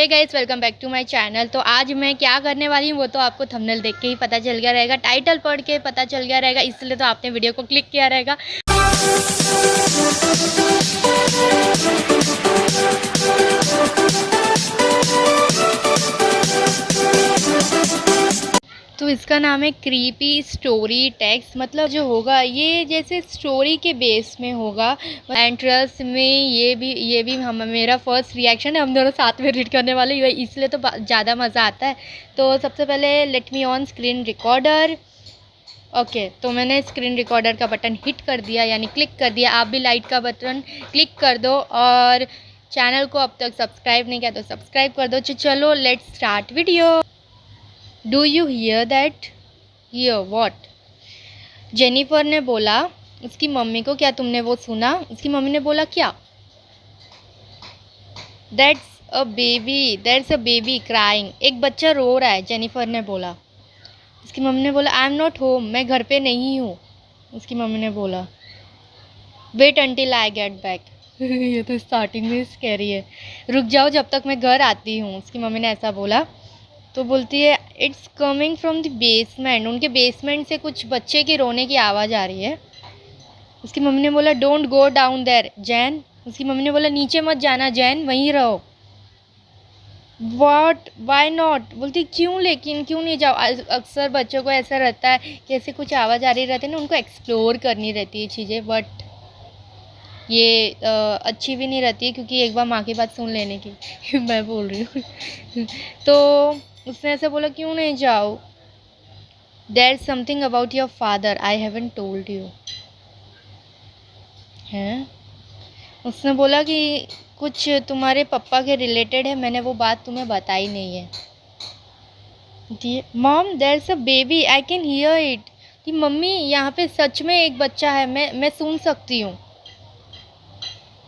Hey guys, welcome back to my channel. तो आज मैं क्या करने वाली हूँ वो तो आपको थंबनेल देख के ही पता चल गया रहेगा, टाइटल पढ़ के पता चल गया रहेगा, इसलिए तो आपने वीडियो को क्लिक किया रहेगा। तो इसका नाम है क्रीपी स्टोरी टेक्स्ट। मतलब जो होगा ये जैसे स्टोरी के बेस में होगा एंड ट्रस्ट में ये भी हम मेरा फर्स्ट रिएक्शन है। हम दोनों साथ में रीड करने वाले, इसलिए तो ज़्यादा मज़ा आता है। तो सबसे पहले let me on screen recorder. Okay, तो मैंने स्क्रीन रिकॉर्डर का बटन हिट कर दिया, यानी क्लिक कर दिया। आप भी लाइट का बटन क्लिक कर दो और चैनल को अब तक सब्सक्राइब नहीं किया तो सब्सक्राइब कर दो। चलो let's start video. Do you here that? Here what? Jennifer ने बोला उसकी मम्मी को, क्या तुमने वो सुना? उसकी मम्मी ने बोला क्या? That's a baby crying. एक बच्चा रो रहा है, जेनिफर ने बोला। उसकी मम्मी ने बोला आई एम नॉट होम, मैं घर पे नहीं हूँ। उसकी मम्मी ने बोला wait until I get back. ये तो स्टार्टिंग में स्कैरी है। रुक जाओ जब तक मैं घर आती हूँ, उसकी मम्मी ने ऐसा बोला। तो बोलती है it's coming from the basement. उनके बेसमेंट से कुछ बच्चे के रोने की आवाज़ आ रही है। उसकी मम्मी ने बोला don't go down there Jen. उसकी मम्मी ने बोला नीचे मत जाना जैन, वहीं रहो। What why not? बोलती क्यों, लेकिन क्यों नहीं जाओ? अक्सर बच्चों को ऐसा रहता है कि ऐसे कुछ आवाज़ आ रही रहती है ना, उनको एक्सप्लोर करनी रहती है चीज़ें, बट ये अच्छी भी नहीं रहती है क्योंकि एक बार माँ की बात सुन लेने की। मैं बोल रही हूँ। तो उसने ऐसे बोला क्यों नहीं जाओ? There is something about your father I haven't told you. हैं? उसने बोला कि कुछ तुम्हारे पापा के रिलेटेड है, मैंने वो बात तुम्हें बताई नहीं है। Mom there is a baby I can hear it. कि मम्मी यहाँ पे सच में एक बच्चा है, मैं सुन सकती हूँ।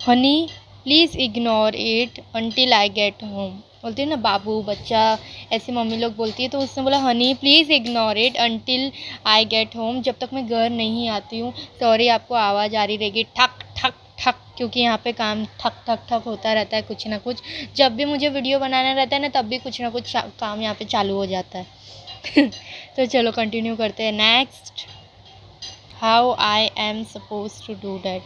Honey please ignore it until I get home. बोलती है ना बाबू बच्चा, ऐसे मम्मी लोग बोलती है। तो उसने बोला Honey please ignore it until I get home, जब तक मैं घर नहीं आती हूँ। सॉरी आपको आवाज़ आ रही रहेगी ठक ठक ठक, क्योंकि यहाँ पे काम ठक ठक ठक होता रहता है कुछ ना कुछ। जब भी मुझे वीडियो बनाना रहता है ना, तब भी कुछ ना कुछ काम यहाँ पे चालू हो जाता है। तो चलो कंटिन्यू करते हैं। Next, how I am suppose to do that.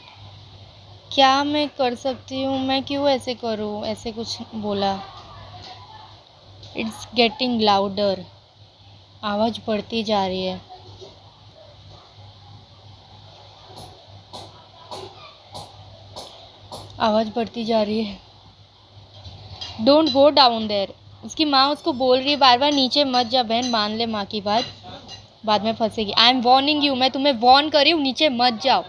क्या मैं कर सकती हूँ, मैं क्यों ऐसे करूँ? ऐसे कुछ बोला। It's getting louder. आवाज़ बढ़ती जा रही है। आवाज़ बढ़ती जा रही है। Don't go down there. उसकी माँ उसको बोल रही है बार बार नीचे मत जा बहन, मान ले माँ की बात, बाद में फंसेगी। आई एम वॉर्निंग यू, मैं तुम्हें वॉर्न कर रही हूँ, नीचे मत जाओ।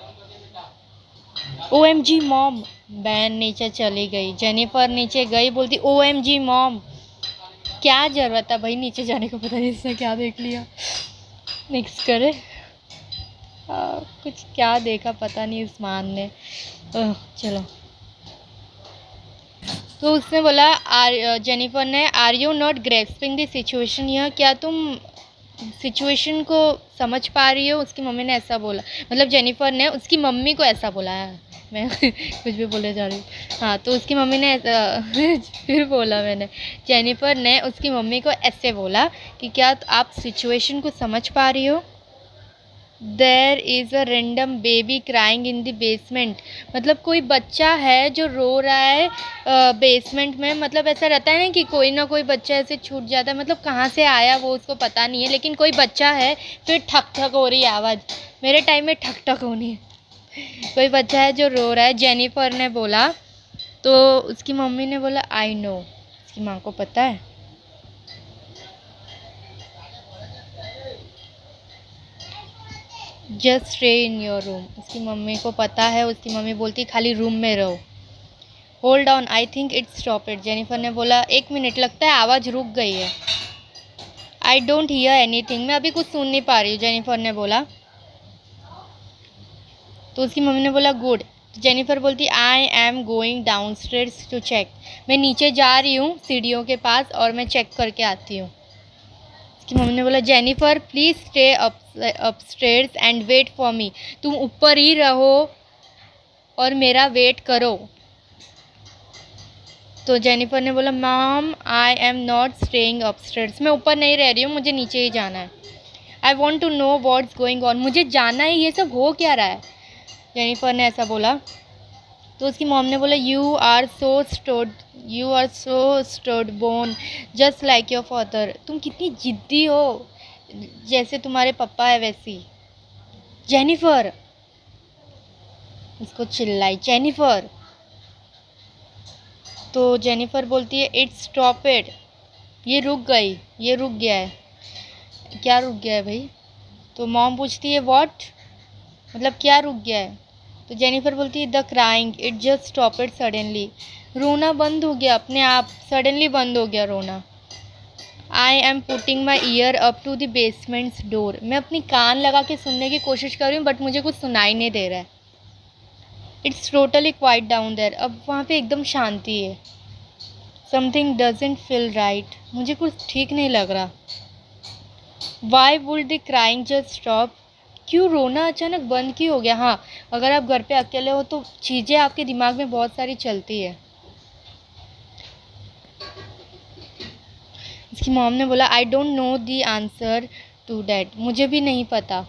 OMG mom. बहन नीचे चली गई। जेनिफर नीचे गई, बोलती OMG मॉम। क्या ज़रूरत है भाई नीचे जाने को, पता नहीं इसने क्या देख लिया। नेक्स्ट करे। कुछ क्या देखा पता नहीं इस मान ने। चलो। तो उसने बोला जेनिफर ने are you not grasping the situation here. क्या तुम सिचुएशन को समझ पा रही हो? उसकी मम्मी ने ऐसा बोला, मतलब जेनिफर ने उसकी मम्मी को ऐसा बोला है। मैं कुछ भी बोले जा रही हूँ। हाँ, तो उसकी मम्मी ने ऐसा फिर बोला मैंने। जेनिफर ने उसकी मम्मी को ऐसे बोला कि क्या आप सिचुएशन को समझ पा रही हो? There is a random baby crying in the basement. मतलब कोई बच्चा है जो रो रहा है बेसमेंट में। मतलब ऐसा रहता है ना कि कोई ना कोई बच्चा ऐसे छूट जाता है, मतलब कहाँ से आया वो उसको पता नहीं है, लेकिन कोई बच्चा है। फिर ठक ठक हो रही है आवाज़, मेरे टाइम में ठक ठक होनी है। कोई बच्चा है जो रो रहा है, जेनिफर ने बोला। तो उसकी मम्मी ने बोला आई नो। उसकी माँ को पता है। Just stay in your room. उसकी मम्मी को पता है। उसकी मम्मी बोलती खाली रूम में रहो। Hold on I think it's stop it. Jennifer ने बोला एक मिनट, लगता है आवाज़ रुक गई है। I don't hear anything. मैं अभी कुछ सुन नहीं पा रही हूँ, जेनिफर ने बोला। तो उसकी मम्मी ने बोला गुड। जेनिफर बोलती I am going down stairs to check. मैं नीचे जा रही हूँ सीढ़ियों के पास और मैं चेक करके आती हूँ। उसकी मम्मी ने बोला Jennifer please stay upstairs and wait for me. तुम ऊपर ही रहो और मेरा वेट करो। तो जेनिफर ने बोला mom I am not staying upstairs, मैं ऊपर नहीं रह रही हूँ, मुझे नीचे ही जाना है। I want to know what's going on, मुझे जानना है ये सब हो क्या रहा है। जेनिफर ने ऐसा बोला। तो उसकी मॉम ने बोला you are so stubborn just like your father, तुम कितनी जिद्दी हो, जैसे तुम्हारे पापा है वैसी। जेनिफर, उसको चिल्लाई जेनिफर। तो जेनिफर बोलती है इट्स स्टॉप इट, ये रुक गई, ये रुक गया है। क्या रुक गया है भाई? तो मॉम पूछती है व्हाट, मतलब क्या रुक गया है? तो जेनिफर बोलती है the crying it just stop it suddenly, रोना बंद हो गया अपने आप, सडनली बंद हो गया रोना। I am putting my ear up to the basement's door, मैं अपनी कान लगा के सुनने की कोशिश कर रही हूँ बट मुझे कुछ सुनाई नहीं दे रहा है। It's totally quiet down there, अब वहाँ पे एकदम शांति है। समथिंग डजेंट फील राइट, मुझे कुछ ठीक नहीं लग रहा। Why would the crying just stop, क्यों रोना अचानक बंद क्यों हो गया? हाँ, अगर आप घर पे अकेले हो तो चीज़ें आपके दिमाग में बहुत सारी चलती है। उसकी मॉम ने बोला I don't know the answer to that, मुझे भी नहीं पता,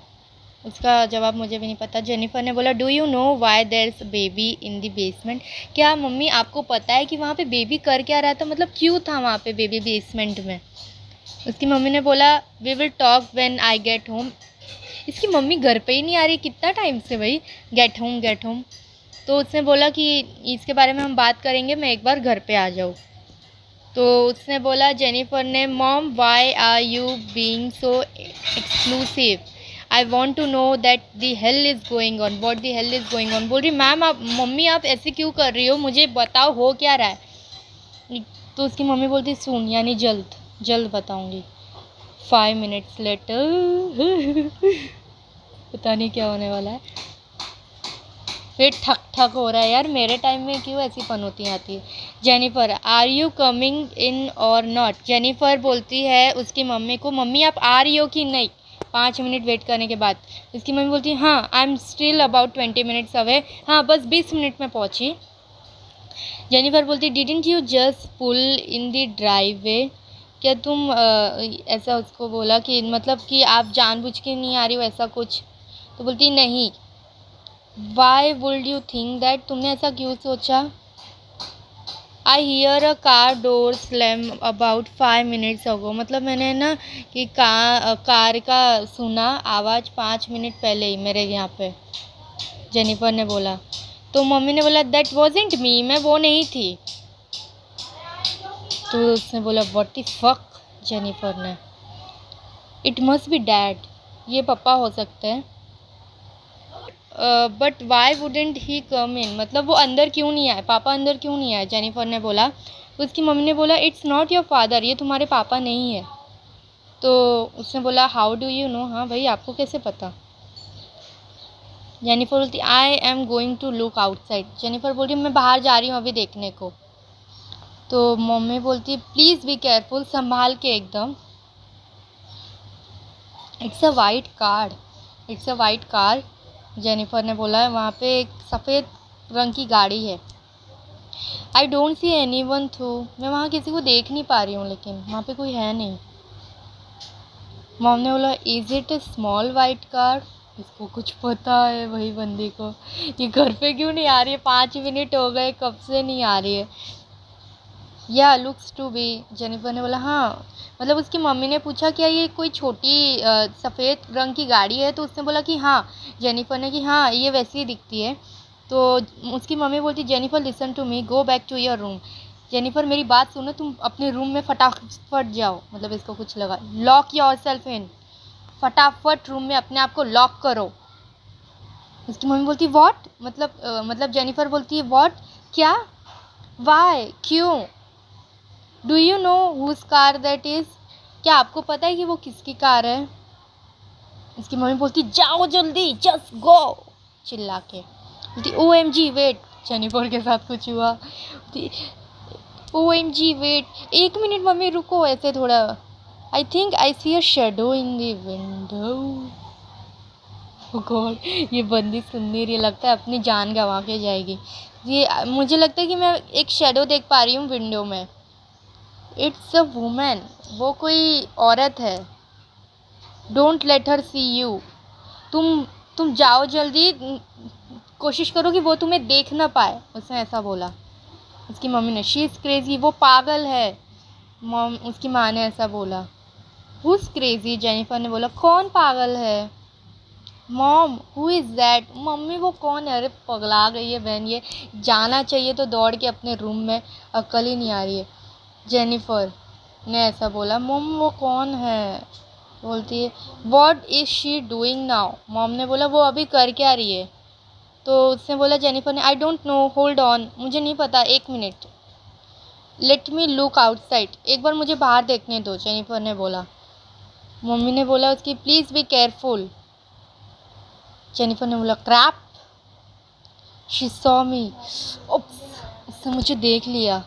उसका जवाब मुझे भी नहीं पता। जेनिफर ने बोला do you know why there is baby in the basement, क्या मम्मी आपको पता है कि वहाँ पे बेबी कर क्या रहा था, मतलब क्यों था वहाँ पे बेबी बेसमेंट में? उसकी मम्मी ने बोला we will talk when I get home. इसकी मम्मी घर पे ही नहीं आ रही कितना टाइम से भाई, गेट होम गेट होम। तो उसने बोला कि इसके बारे में हम बात करेंगे, मैं एक बार घर पे आ जाऊँ। तो उसने बोला जेनिफर ने mom why are you being so exclusive, I want to know that the hell is going on, what the hell is going on. बोल रही मैम आप, मम्मी आप ऐसे क्यों कर रही हो, मुझे बताओ हो क्या रहा है। तो उसकी मम्मी बोलती सुन, यानी जल्द जल्द बताऊँगी। 5 मिनट्स लेटर पता नहीं क्या होने वाला है। फिर ठक ठक हो रहा है यार, मेरे टाइम में क्यों ऐसी पनौती आती है। Jennifer are you coming in or not, Jennifer बोलती है उसकी मम्मी को मम्मी आप आ रही हो कि नहीं। 5 मिनट वेट करने के बाद उसकी मम्मी बोलती है हाँ I am still about 20 minutes away, हाँ बस 20 मिनट में पहुँची। जेनिफर बोलती didn't you just pull in the driveway, क्या तुम ऐसा उसको बोला कि मतलब कि आप जानबूझ के नहीं आ रही हो ऐसा कुछ। तो बोलती नहीं। Why would you think that, तुमने ऐसा क्यों सोचा। I hear a car door slam about 5 minutes ago, मतलब मैंने ना कि कार का सुना आवाज़ 5 मिनट पहले ही मेरे यहाँ पे। जेनिफर ने बोला। तो मम्मी ने बोला दैट वॉजेंट मी, मैं वो नहीं थी। तो उसने बोला व्हाट द फक, जेनिफर ने। इट मस्ट बी डैड, ये पापा हो सकते हैं। बट वाई वुडेंट ही कम इन, मतलब वो अंदर क्यों नहीं आए, पापा अंदर क्यों नहीं आए, जेनिफर ने बोला। उसकी मम्मी ने बोला इट्स नॉट योर फादर, ये तुम्हारे पापा नहीं है। तो उसने बोला हाउ डू यू नो, हाँ भाई आपको कैसे पता। जेनिफर बोलती I am going to look outside, Jennifer बोलती मैं बाहर जा रही हूँ अभी देखने को। तो मम्मी बोलती प्लीज़ बी केयरफुल, संभाल के एकदम। It's a white car, it's a white car, Jennifer ने बोला है वहाँ पे एक सफ़ेद रंग की गाड़ी है। I don't see any one through, मैं वहाँ किसी को देख नहीं पा रही हूँ, लेकिन वहाँ पे कोई है नहीं। मॉम ने बोला is it a small white car, इसको कुछ पता है वही बंदी को, ये घर पे क्यों नहीं आ रही है, 5 मिनट हो गए कब से नहीं आ रही है। या लुक्स टू बी, जेनिफर ने बोला हाँ, मतलब उसकी मम्मी ने पूछा क्या ये कोई छोटी सफ़ेद रंग की गाड़ी है, तो उसने बोला कि हाँ। जेनिफर ने कि हाँ ये वैसी ही दिखती है। तो उसकी मम्मी बोलती Jennifer listen to me, go back to your room, Jennifer मेरी बात सुनो, तुम अपने रूम में फटाफट जाओ, मतलब इसको कुछ लगा, लॉक योर सेल्फ इन, फटाफट रूम में अपने आप को लॉक करो। उसकी मम्मी बोलती वॉट, मतलब जेनिफर बोलती है वॉट, क्या, वाई, क्यों, do you know whose car that is, क्या आपको पता है कि वो किसकी कार है। इसकी मम्मी बोलती जाओ जल्दी जस्ट गो, चिल्ला के बोलती O M G wait, Jennifer के साथ कुछ हुआ। O M G wait, 1 minute mummy रुको, ऐसे थोड़ा, I think I see a shadow in the window. God, ये बंदी सुन नहीं रही, लगता है अपनी जान गंवा के जाएगी। ये मुझे लगता है कि मैं एक शेडो देख पा रही हूँ विंडो में। इट्स अ वुमेन, वो कोई औरत है। Don't let her see you. तुम तुम जाओ जल्दी, कोशिश करो कि वो तुम्हें देख ना पाए, उसने ऐसा बोला। उसकी मम्मी ने, शी इज़ क्रेजी, वो पागल है। उसकी माँ ने ऐसा बोला। हु इज़ क्रेजी, जेनिफर ने बोला, कौन पागल है। Mom who is that, mummy वो कौन है। अरे पगला गई है बहन, ये जाना चाहिए तो दौड़ के अपने रूम में, अक्ल ही नहीं आ रही है। जेनिफर ने ऐसा बोला, मॉम वो कौन है। बोलती है, what is she doing now. Mom ने बोला, वो अभी कर क्या रही है। तो उसने बोला, जेनिफर ने, आई डोंट नो, होल्ड ऑन, मुझे नहीं पता, 1 minute, let me look outside, एक बार मुझे बाहर देखने दो, जेनिफर ने बोला। मम्मी ने बोला उसकी, प्लीज़ बी केयरफुल। जेनिफर ने बोला, क्रैप, शी सॉ मी, उसने मुझे देख लिया।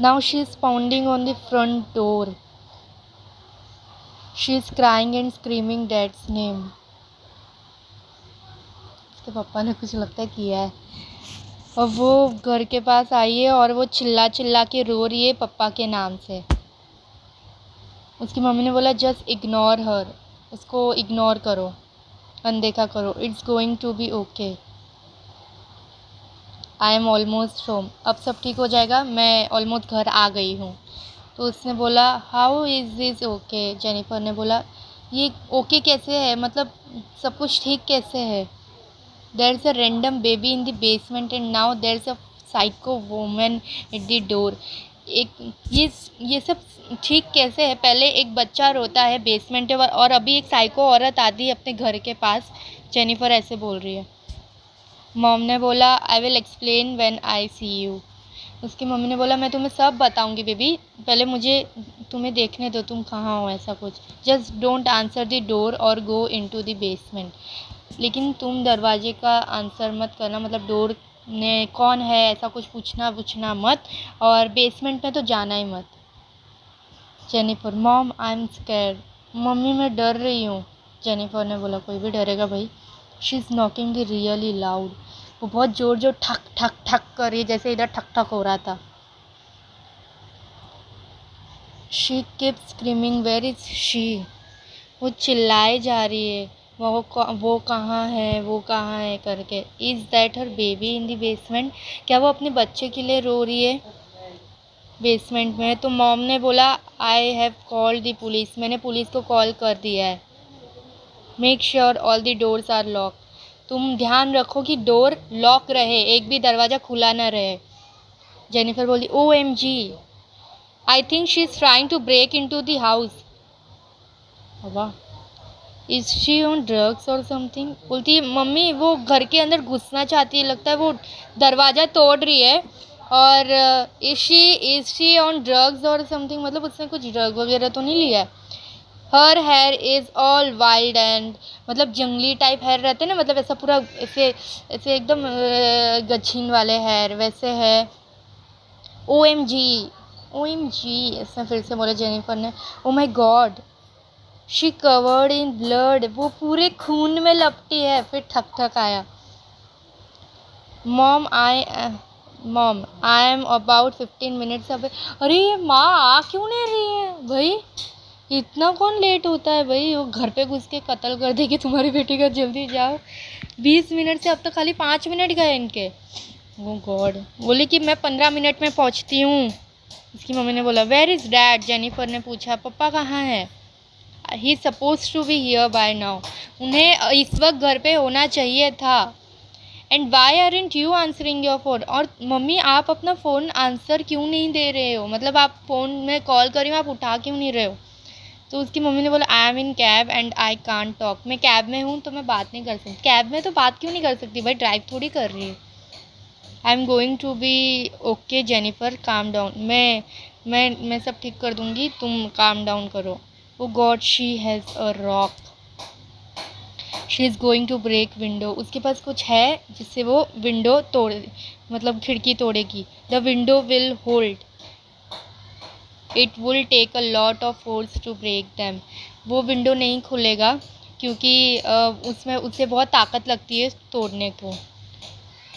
Now she is pounding on the front door, she is crying and screaming dad's name. उसके पापा ने कुछ लगता है किया है, और वो घर के पास आई है और वो चिल्ला चिल्ला के रो रही है पप्पा के नाम से। उसकी मम्मी ने बोला, जस्ट इग्नोर हर, उसको इग्नोर करो, अनदेखा करो, it's going to be okay, I am almost home, अब सब ठीक हो जाएगा, मैं ऑलमोस्ट घर आ गई हूँ। तो उसने बोला, how is this okay. Jennifer ने बोला, ये ओके कैसे है, मतलब सब कुछ ठीक कैसे है। There is a random baby in the basement and now there is a psycho woman at the door. एक ये सब ठीक कैसे है, पहले एक बच्चा रोता है बेसमेंट में और अभी एक साइको औरत आती है अपने घर के पास। जेनिफर ऐसे बोल रही है। मॉम ने बोला, I will explain when I see you. उसकी मम्मी ने बोला, मैं तुम्हें सब बताऊंगी बेबी, पहले मुझे तुम्हें देखने दो, तुम कहाँ हो, ऐसा कुछ। Just don't answer the door और गो इनटू द बेसमेंट। लेकिन तुम दरवाजे का आंसर मत करना, मतलब डोर ने कौन है ऐसा कुछ पूछना मत, और बेसमेंट में तो जाना ही मत। Jennifer, mom I am scared, mummy मैं डर रही हूँ। जेनिफर ने बोला, कोई भी डरेगा भाई। She is knocking the really loud, वो बहुत जोर ठक ठक ठक कर रही है, जैसे इधर ठक ठक हो रहा था। She keep screaming, where is she, वो चिल्लाए जा रही है, वो कहाँ है, वो कहाँ है करके। Is that her baby in the basement, क्या वो अपने बच्चे के लिए रो रही है बेसमेंट में। तो मॉम ने बोला, I have called the police, मैंने पुलिस को कॉल कर दिया है। Make sure all the doors are lock, तुम ध्यान रखो कि डोर लॉक रहे, एक भी दरवाज़ा खुला ना रहे। जेनिफर बोली, O M G, I think she is trying to break in to the house. Is she on drugs or something. बोलती है, मम्मी वो घर के अंदर घुसना चाहती है, लगता है वो दरवाज़ा तोड़ रही है। और is she on drugs or something, मतलब उसने कुछ ड्रग वगैरह तो नहीं लिया है। Her here is all wild and, मतलब जंगली टाइप हेयर रहते हैं ना, मतलब ऐसा पूरा ऐसे ऐसे एकदम गच्छीन वाले हेयर वैसे है। O M G, O M जी, ऐसा फिर से बोला जेनिफर ने। Oh my God, she covered in blood, वो पूरे खून में लपटी है। फिर ठक ठक आया। Mom I am about 15 minutes away. अरे ये माँ आ क्यों नहीं रही है भाई, इतना कौन लेट होता है भाई, वो घर पे घुस के कत्ल कर देगी तुम्हारी बेटी का, जल्दी जाओ। 20 मिनट से अब तक खाली 5 मिनट गए इनके। वो गॉड, बोली कि मैं 15 मिनट में पहुँचती हूँ। उसकी मम्मी ने बोला, वेयर इज़ डैड। जेनिफर ने पूछा, पापा कहाँ है। He suppose to be here by now, उन्हें इस वक्त घर पे होना चाहिए था। And why aren't you answering your phone, और मम्मी आप अपना फ़ोन आंसर क्यों नहीं दे रहे हो, मतलब आप फ़ोन में कॉल कर रही हो, आप उठा क्यों नहीं रहे हो। तो उसकी मम्मी ने बोला, I M in cab and I can't talk, मैं कैब में हूँ तो मैं बात नहीं कर सकती। कैब में तो बात क्यों नहीं कर सकती भाई, ड्राइव थोड़ी कर रही है। I am going to be okay Jennifer, calm down, मैं सब ठीक कर दूँगी, तुम काम डाउन करो। Oh God, she has a rock, she is going to break window, उसके पास कुछ है जिससे वो विंडो तोड़, मतलब खिड़की तोड़ेगी। The window will hold, it will take a lot of force to break them, वो विंडो नहीं खुलेगा क्योंकि उसमें उससे बहुत ताकत लगती है तोड़ने को।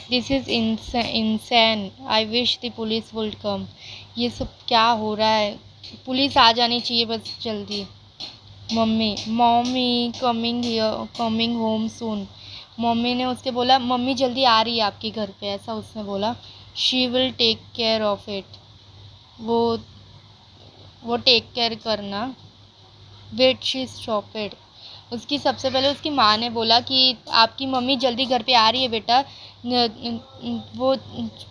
This is insane, I wish the police would come. ये सब क्या हो रहा है, पुलिस आ जानी चाहिए बस जल्दी। Mummy, mummy coming here, coming home soon. Mummy ने उसके बोला मम्मी जल्दी आ रही है आपके घर पे, ऐसा उसने बोला। She will take care of it, वो वो टेक केयर करना। Wait, she stop. उसकी सबसे पहले उसकी माँ ने बोला कि आपकी मम्मी जल्दी घर पे आ रही है बेटा, वो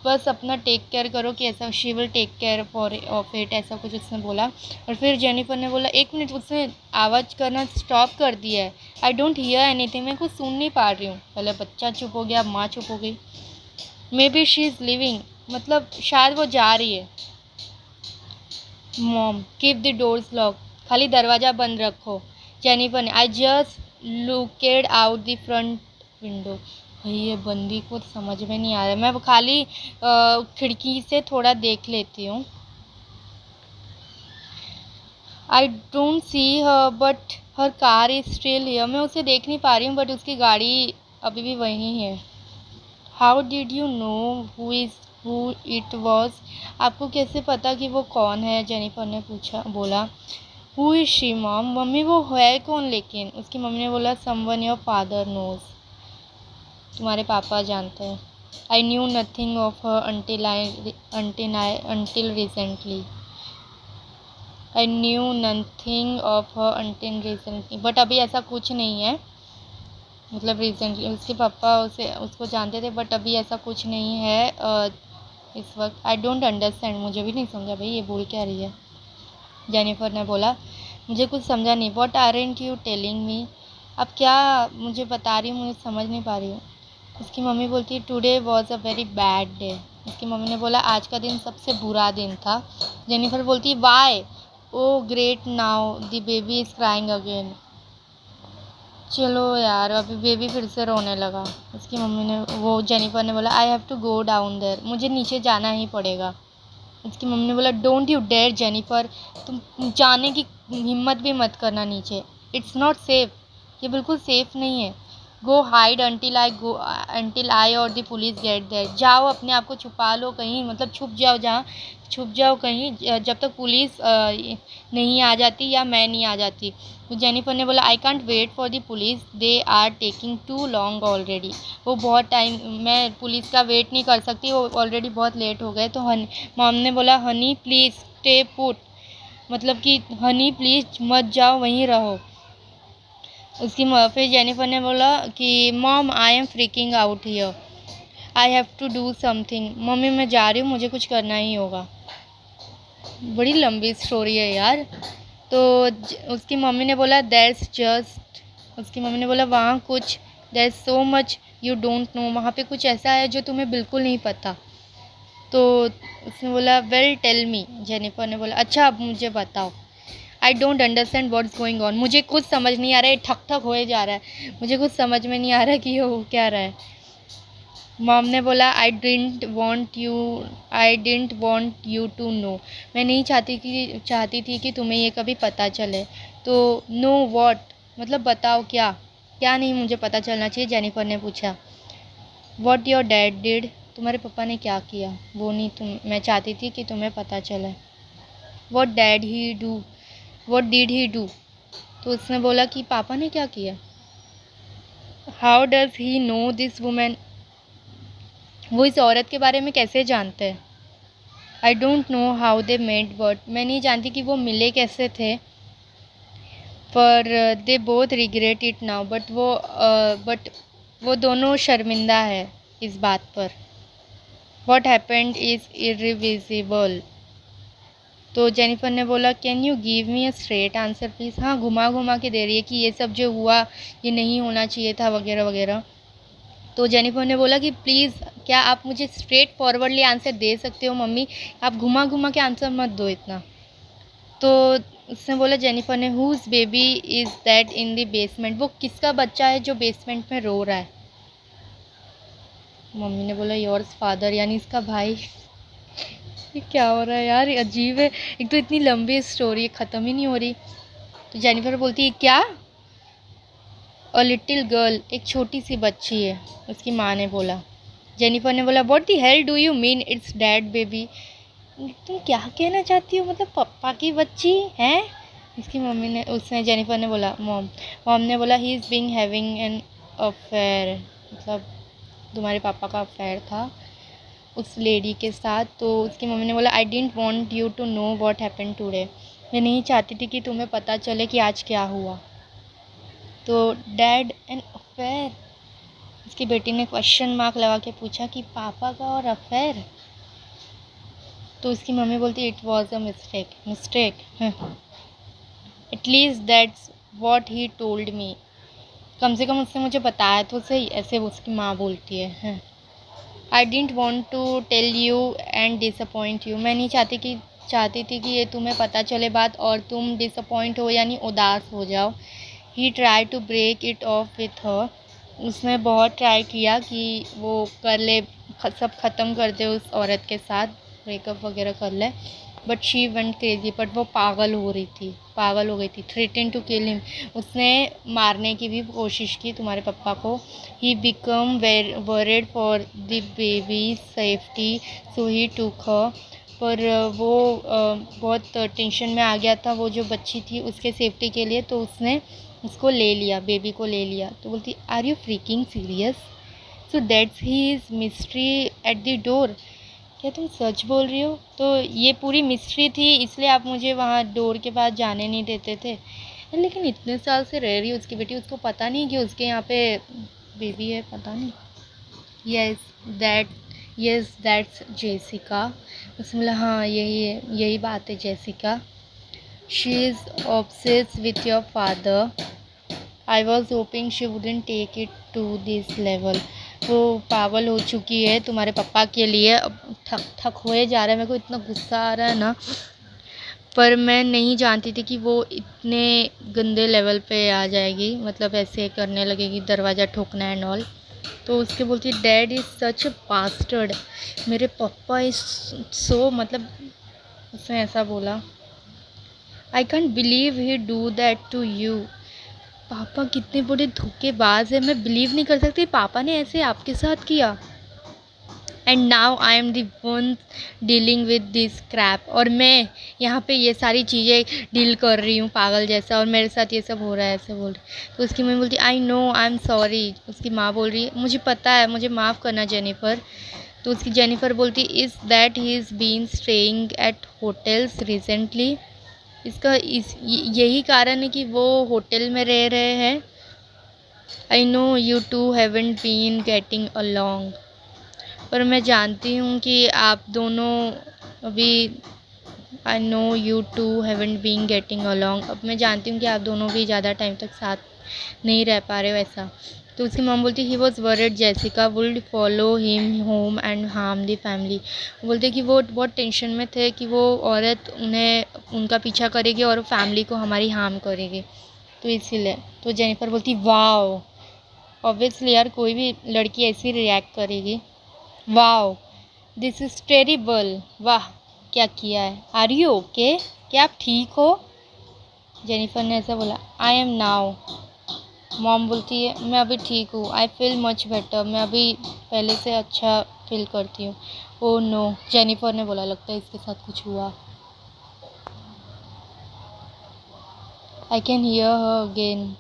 बस अपना टेक केयर करो कि ऐसा, she will take care for of it, ऐसा कुछ उसने बोला। और फिर जेनिफर ने बोला एक मिनट, उसने आवाज़ करना स्टॉप कर दिया है। आई डोंट हियर एनीथिंग, मैं कुछ सुन नहीं पा रही हूँ। पहले बच्चा चुप हो गया, माँ चुप हो गई। Maybe she is leaving, मतलब शायद वो जा रही है। Mom, keep the doors lock, खाली दरवाज़ा बंद रखो। जेनिफर ने, I just looked out the front window. भाई ये बंदी को समझ में नहीं आ रहा है, मैं खाली खिड़की से थोड़ा देख लेती हूँ। I don't see her but her car is still here, मैं उसे देख नहीं पा रही हूँ बट उसकी गाड़ी अभी भी वहीं है। How did you know who it was, आपको कैसे पता कि वो कौन है, जेनिफर ने पूछा, बोला। Who is she mom, mummy वो है कौन, लेकिन उसकी मम्मी ने बोला समवन योर फादर नोज, तुम्हारे पापा जानते हैं। I knew nothing of her until recently, I knew nothing of her until recently, but अभी ऐसा कुछ नहीं है, मतलब रिसेंटली उसके पापा उसे उसको जानते थे बट अभी ऐसा कुछ नहीं है इस वक्त। आई डोंट अंडरस्टैंड, मुझे भी नहीं समझा भाई ये बोल क्या रही है। जेनिफर ने बोला मुझे कुछ समझा नहीं। What aren't you telling me, अब क्या मुझे बता रही हूँ, मुझे समझ नहीं पा रही हूँ। उसकी मम्मी बोलती है today was a very bad day, उसकी मम्मी ने बोला आज का दिन सबसे बुरा दिन था। जेनिफर बोलती है why, oh great now the baby is crying again, चलो यार अभी बेबी फिर से रोने लगा। उसकी मम्मी ने, वो जेनिफर ने बोला I have to go down there, मुझे नीचे जाना ही पड़ेगा। उसकी मम्मी ने बोला डोंट यू डेयर जेनिफर, तुम जाने की हिम्मत भी मत करना नीचे, इट्स नॉट सेफ, ये बिल्कुल सेफ नहीं है। गो हाइड अंटिल आई और द पुलिस गेट देयर, जाओ अपने आप को छुपा लो कहीं, मतलब छुप जाओ जहाँ, छुप जाओ कहीं जब तक पुलिस नहीं आ जाती या मैं नहीं आ जाती। तो जेनिफर ने बोला I can't wait for the police, they are taking too long already, वो बहुत टाइम, मैं पुलिस का वेट नहीं कर सकती, वो ऑलरेडी बहुत लेट हो गए। तो मॉम ने बोला हनी प्लीज़ स्टे पुट, मतलब कि हनी प्लीज़ मत जाओ, वहीं रहो। फिर जेनिफर ने बोला कि mom I am freaking out here, I have to do something, mummy मैं जा रही हूँ, मुझे कुछ करना ही होगा। बड़ी लंबी स्टोरी है यार। तो उसकी मम्मी ने बोला दैट्स जस्ट, उसकी मम्मी ने बोला वहाँ कुछ, that's so much you don't know, वहाँ पे कुछ ऐसा है जो तुम्हें बिल्कुल नहीं पता। तो उसने बोला वेल टेल मी, जेनिफर ने बोला अच्छा अब मुझे बताओ। I don't understand what's going on, मुझे कुछ समझ नहीं आ रहा है, ठक ठक होए जा रहा है, मुझे कुछ समझ में नहीं आ रहा है कि ये हो क्या रहा है। मॉम ने बोला I didn't want you to know, मैं नहीं चाहती थी कि तुम्हें ये कभी पता चले। तो नो व्हाट, मतलब बताओ क्या, क्या नहीं मुझे पता चलना चाहिए, जेनिफर ने पूछा। व्हाट योर डैड डिड, तुम्हारे पापा ने क्या किया, वो नहीं तुम, मैं चाहती थी कि तुम्हें पता चले। व्हाट डिड ही डू, तो उसने बोला कि पापा ने क्या किया। How does he know this women, वो इस औरत के बारे में कैसे जानते हैं। I don't know how they met, but मैं नहीं जानती कि वो मिले कैसे थे। पर they both regret it now, but वो दोनों शर्मिंदा है इस बात पर। व्हाट हैपेंड इज़ इरिविजिबल, तो जेनिफर ने बोला can you give me a straight answer please, हाँ घुमा घुमा के दे रही है कि ये सब जो हुआ ये नहीं होना चाहिए था वगैरह वगैरह। तो जेनिफर ने बोला कि प्लीज़ क्या आप मुझे स्ट्रेट फॉरवर्डली आंसर दे सकते हो मम्मी, आप घुमा घुमा के आंसर मत दो इतना। तो उसने बोला, जेनिफर ने, whose baby is that in the basement, वो किसका बच्चा है जो बेसमेंट में रो रहा है। मम्मी ने बोला योर्स फादर, यानी इसका भाई। ये क्या हो रहा है यार, ये अजीब है, एक तो इतनी लंबी स्टोरी ख़त्म ही नहीं हो रही। तो जेनिफर बोलती है क्या, अ लिटिल गर्ल, एक छोटी सी बच्ची है, उसकी माँ ने बोला। जेनिफर ने बोला what the hell do you mean, it's dad baby. तुम क्या कहना चाहती हो, मतलब पापा की बच्ची हैं। उसने जेनिफर ने बोला मॉम ने बोला he is being having an affair, मतलब तुम्हारे पापा का अफेयर था उस लेडी के साथ। तो उसकी मम्मी ने बोला I didn't want you to know what happened today, मैं नहीं चाहती थी कि तुम्हें पता चले कि आज क्या हुआ। तो डैड एन अफेयर, उसकी बेटी ने क्वेश्चन मार्क लगा के पूछा कि पापा का और अफेयर। तो उसकी मम्मी बोलती it was a mistake at least that's what he told me, कम से कम उसने मुझे बताया तो सही, ऐसे उसकी माँ बोलती है। I didn't want to tell you and disappoint you, मैं नहीं चाहती थी कि ये तुम्हें पता चले बात और तुम डिसअपॉइंट हो यानी उदास हो जाओ। He try to break it off with her, उसने बहुत ट्राई किया कि वो कर ले, सब ख़त्म कर दे उस औरत के साथ, ब्रेकअप वगैरह कर ले। But she went crazy, but वो पागल हो गई थी। थ्रेटन टू किल हिम, उसने मारने की भी कोशिश की तुम्हारे पापा को। He become worried for the baby safety, so he took her, पर वो बहुत टेंशन में आ गया था वो जो बच्ची थी उसके सेफ्टी के लिए, तो उसने उसको ले लिया, बेबी को ले लिया। तो बोलती are you freaking serious, so that's he is mystery at the door, क्या तुम सच बोल रही हो? तो ये पूरी मिस्ट्री थी, इसलिए आप मुझे वहाँ डोर के पास जाने नहीं देते थे। लेकिन इतने साल से रह रही है उसकी बेटी, उसको पता नहीं कि उसके यहाँ पे बेबी है, पता नहीं। यस दैट्स जेसिका, उसने बोला हाँ यही बात है Jessica. She is obsessed with your father, I was hoping she wouldn't take it to this level, वो पागल हो चुकी है तुम्हारे पापा के लिए। अब थक होए जा रहा है, मेरे को इतना गुस्सा आ रहा है ना, पर मैं नहीं जानती थी कि वो इतने गंदे लेवल पे आ जाएगी, मतलब ऐसे करने लगेगी, दरवाज़ा ठोकना एंड ऑल। तो उसके बोलती dad is such a bastard, मेरे पापा इज़ सो, मतलब उसने ऐसा बोला I can't believe he do that to you, पापा कितने बड़े धोखेबाज है, मैं बिलीव नहीं कर सकती पापा ने ऐसे आपके साथ किया। And now I am the one dealing with this crap, और मैं यहाँ पे ये सारी चीज़ें डील कर रही हूँ पागल जैसा, और मेरे साथ ये सब हो रहा है, ऐसे बोल रही। तो उसकी मम्मी बोलती I know I am sorry, उसकी माँ बोल रही है मुझे पता है, मुझे माफ़ करना जेनिफर। तो उसकी जेनिफर बोलती is that he is been staying at hotels recently, यही कारण है कि वो होटल में रह रहे हैं। I know you two haven't been getting along, पर मैं जानती हूँ कि आप दोनों अभी, I know you two haven't been getting along, अब मैं जानती हूँ कि आप दोनों भी ज़्यादा टाइम तक साथ नहीं रह पा रहे हो ऐसा। तो उसकी मॉम बोलती he was worried Jessica would follow him home and harm the family, बोलते कि वो बहुत टेंशन में थे कि वो औरत उनका पीछा करेगी और फैमिली को हमारी हार्म करेगी, तो इसीलिए। तो जेनिफर बोलती वाओ, ऑब्वियसली यार कोई भी लड़की ऐसी रिएक्ट करेगी, वाओ दिस इज़ टेरिबल, वाह क्या किया है, आर यू ओके, क्या आप ठीक हो? जेनिफर ने ऐसा बोला आई एम नाउ, मॉम बोलती है मैं अभी ठीक हूँ, आई फील मच बेटर, मैं अभी पहले से अच्छा फील करती हूँ। ओह नो, जेनिफर ने बोला लगता है इसके साथ कुछ हुआ। आई कैन हियर हर अगेन,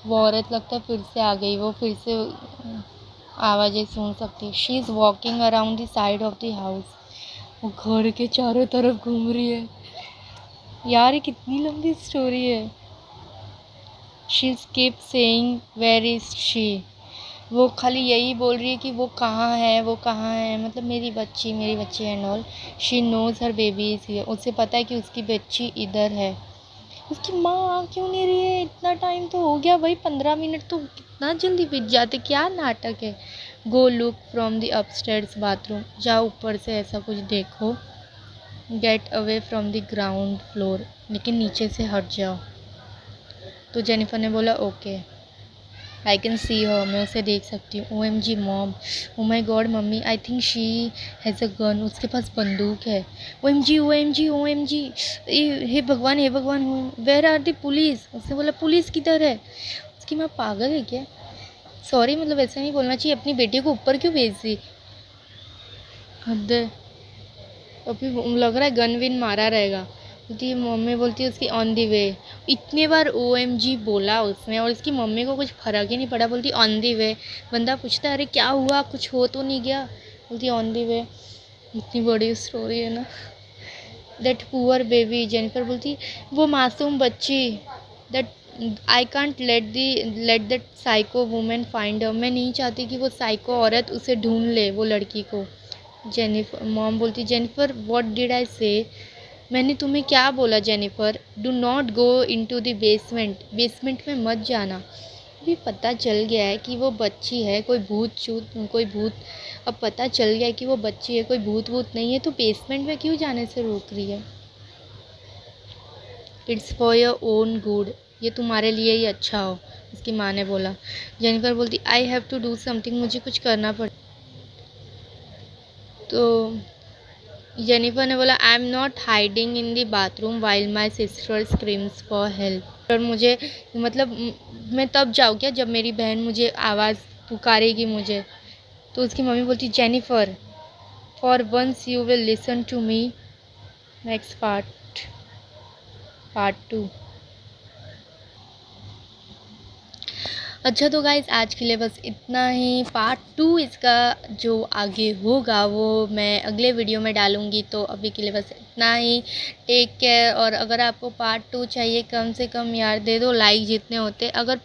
वो औरत लगता है फिर से आ गई, वो फिर से आवाज़ें सुन सकती है। She is walking around the side of the house, वो घर के चारों तरफ घूम रही है। यार ये कितनी लंबी स्टोरी है। She keep saying where is she, वो खाली यही बोल रही है कि वो कहाँ है, वो कहाँ है, मतलब मेरी बच्ची and all. She knows her baby is here, उसे पता है कि उसकी बच्ची इधर है। उसकी माँ आ क्यों नहीं रही है, इतना टाइम तो हो गया भाई, 15 मिनट तो कितना जल्दी बीत जाते, क्या नाटक है। गो look from the upstairs bathroom, जाओ ऊपर से ऐसा कुछ देखो। Get away from the ground floor, लेकिन नीचे से हट जाओ। तो जेनिफर ने बोला ओके, आई कैन सी हर, मैं उसे देख सकती हूँ। O M G mom, oh my God मम्मी, I think she has a gun, उसके पास बंदूक है। O M G, O M G, O M G, हे भगवान, हे भगवान, वेयर आर द पुलिस, उसने बोला पुलिस किधर है? उसकी माँ पागल है क्या? सॉरी मतलब ऐसा नहीं बोलना चाहिए, अपनी बेटी को ऊपर क्यों भेज दी, हद है। अभी लग रहा है गन विन मारा रहेगा। बोलती है मम्मी, बोलती है उसकी ऑन दी वे। इतने बार OMG बोला उसने और इसकी मम्मी को कुछ फर्क ही नहीं पड़ा, बोलती ऑन दी वे। बंदा पूछता है अरे क्या हुआ, कुछ हो तो नहीं गया, बोलती ऑन दी वे। इतनी बड़ी स्टोरी है ना। दैट पुअर बेबी, जेनिफर बोलती वो मासूम बच्ची, that I can't let that psycho women find her, मैं नहीं चाहती कि वो साइको औरत उसे ढूंढ ले, वो लड़की को। जेनिफर मॉम बोलती जेनिफर व्हाट डिड आई से, मैंने तुम्हें क्या बोला Jennifer, do not go into the basement, basement में मत जाना। अभी पता चल गया है कि वो बच्ची है, कोई भूत चूत कोई भूत, अब पता चल गया है कि वो बच्ची है, कोई भूत वूत नहीं है, तो बेसमेंट में क्यों जाने से रोक रही है। It's for your own good, ये तुम्हारे लिए ही अच्छा हो, उसकी माँ ने बोला। जेनिफर बोलती I have to do something, मुझे कुछ करना पड़, तो जेनिफर ने बोला I am not hiding in the bathroom while my sister screams for help, और मुझे मतलब मैं तब जाऊँ क्या जब मेरी बहन मुझे आवाज़ पुकारेगी मुझे। तो उसकी मम्मी बोलती Jennifer for once you will listen to me, next part 2। अच्छा तो गाइज़ आज के लिए बस इतना ही, पार्ट 2 इसका जो आगे होगा वो मैं अगले वीडियो में डालूँगी, तो अभी के लिए बस इतना ही। टेक केयर, और अगर आपको पार्ट 2 चाहिए कम से कम यार दे दो लाइक जितने होते, अगर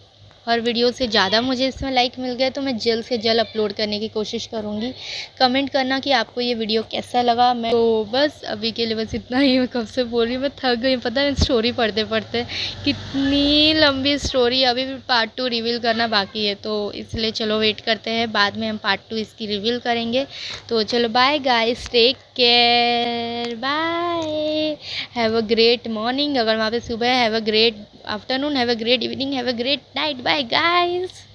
हर वीडियो से ज़्यादा मुझे इसमें लाइक मिल गए तो मैं जल्द से जल्द अपलोड करने की कोशिश करूँगी। कमेंट करना कि आपको ये वीडियो कैसा लगा। मैं तो बस अभी के लिए बस इतना ही, मैं कब से बोल रही हूँ, मैं थक गई, पता है स्टोरी पढ़ते पढ़ते, कितनी लंबी स्टोरी, अभी भी पार्ट 2 रिवील करना बाकी है, तो इसलिए चलो वेट करते हैं, बाद में हम पार्ट 2 इसकी रिवील करेंगे। तो चलो bye guys, take care, bye, have a great morning, अगर वहाँ पे सुबह, have a great afternoon, have a great evening, have a great night, bye guys.